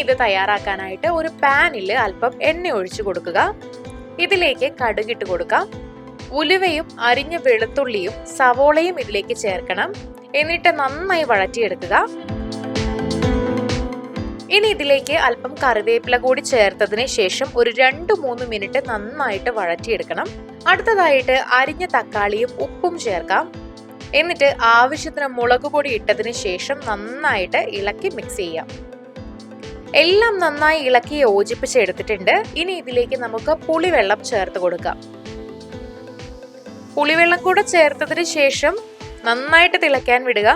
ഇത് തയ്യാറാക്കാനായിട്ട് ഒരു പാനിൽ അല്പം എണ്ണ ഒഴിച്ചു കൊടുക്കുക. ഇതിലേക്ക് കടുകിട്ട് കൊടുക്കാം. ഉലുവയും അരിഞ്ഞ വെളുത്തുള്ളിയും സവോളയും ഇതിലേക്ക് ചേർക്കണം. എന്നിട്ട് നന്നായി വഴറ്റിയെടുക്കുക. ഇനി ഇതിലേക്ക് അല്പം കറിവേപ്പില കൂടി ചേർത്തതിന് ശേഷം ഒരു 2-3 മിനിറ്റ് നന്നായിട്ട് വഴറ്റിയെടുക്കണം. അടുത്തതായിട്ട് അരിഞ്ഞ തക്കാളിയും ഉപ്പും ചേർക്കാം. എന്നിട്ട് ആവശ്യത്തിന് മുളക് പൊടി ഇട്ടതിന് ശേഷം നന്നായിട്ട് ഇളക്കി മിക്സ് ചെയ്യാം. എല്ലാം നന്നായി ഇളക്കി യോജിപ്പിച്ചെടുത്തിട്ടുണ്ട്. ഇനി ഇതിലേക്ക് നമുക്ക് പുളിവെള്ളം ചേർത്ത് കൊടുക്കാം. പുളിവെള്ളം കൂടെ ചേർത്തതിന് ശേഷം നന്നായിട്ട് തിളയ്ക്കാൻ വിടുക.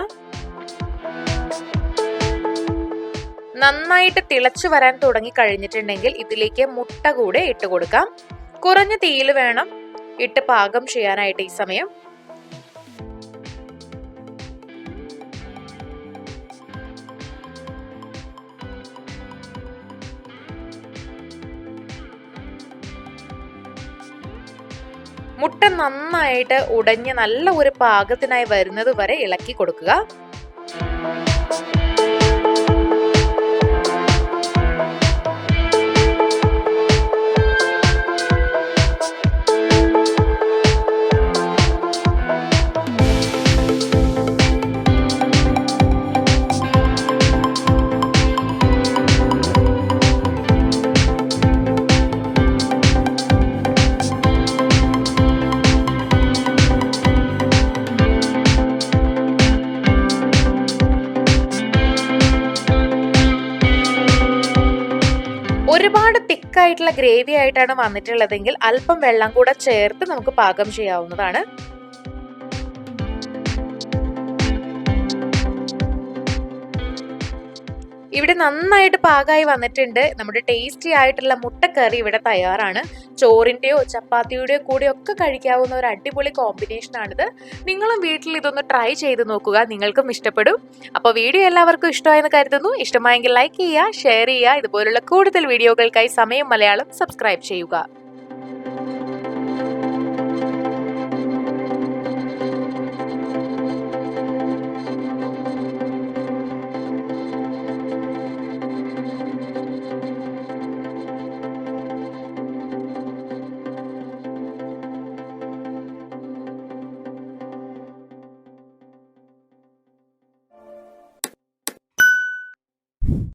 നന്നായിട്ട് തിളച്ചു വരാൻ തുടങ്ങി കഴിഞ്ഞിട്ടുണ്ടെങ്കിൽ ഇതിലേക്ക് മുട്ട കൂടെ ഇട്ട് കൊടുക്കാം. കുറഞ്ഞ തീയിൽ വേണം ഇട്ട് പാകം ചെയ്യാനായിട്ട് ഈ സമയം. മുട്ട നന്നായിട്ട് ഉടഞ്ഞ് നല്ല ഒരു പാകത്തിനായി വരുന്നത് വരെ ഇളക്കി കൊടുക്കുക. ഒരുപാട് തിക്കായിട്ടുള്ള ഗ്രേവി ആയിട്ടാണ് വന്നിട്ടുള്ളതെങ്കിൽ അല്പം വെള്ളം കൂടെ ചേർത്ത് നമുക്ക് പാകം ചെയ്യാവുന്നതാണ്. ഇവിടെ നന്നായിട്ട് പാകമായി വന്നിട്ടുണ്ട്. നമ്മുടെ ടേസ്റ്റി ആയിട്ടുള്ള മുട്ടക്കറി ഇവിടെ തയ്യാറാണ്. ചോറിന്റെയോ ചപ്പാത്തിയുടെയോ കൂടെ ഒക്കെ കഴിക്കാവുന്ന ഒരു അടിപൊളി കോമ്പിനേഷൻ ആണിത്. നിങ്ങളും വീട്ടിൽ ഇതൊന്ന് ട്രൈ ചെയ്ത് നോക്കുക, നിങ്ങൾക്കും ഇഷ്ടപ്പെടും. അപ്പോൾ വീഡിയോ എല്ലാവർക്കും ഇഷ്ടമായെന്ന് കരുതുന്നു. ഇഷ്ടമായെങ്കിൽ ലൈക്ക് ചെയ്യുക, ഷെയർ ചെയ്യുക. ഇതുപോലുള്ള കൂടുതൽ വീഡിയോകൾക്കായി സമയം മലയാളം സബ്സ്ക്രൈബ് ചെയ്യുക.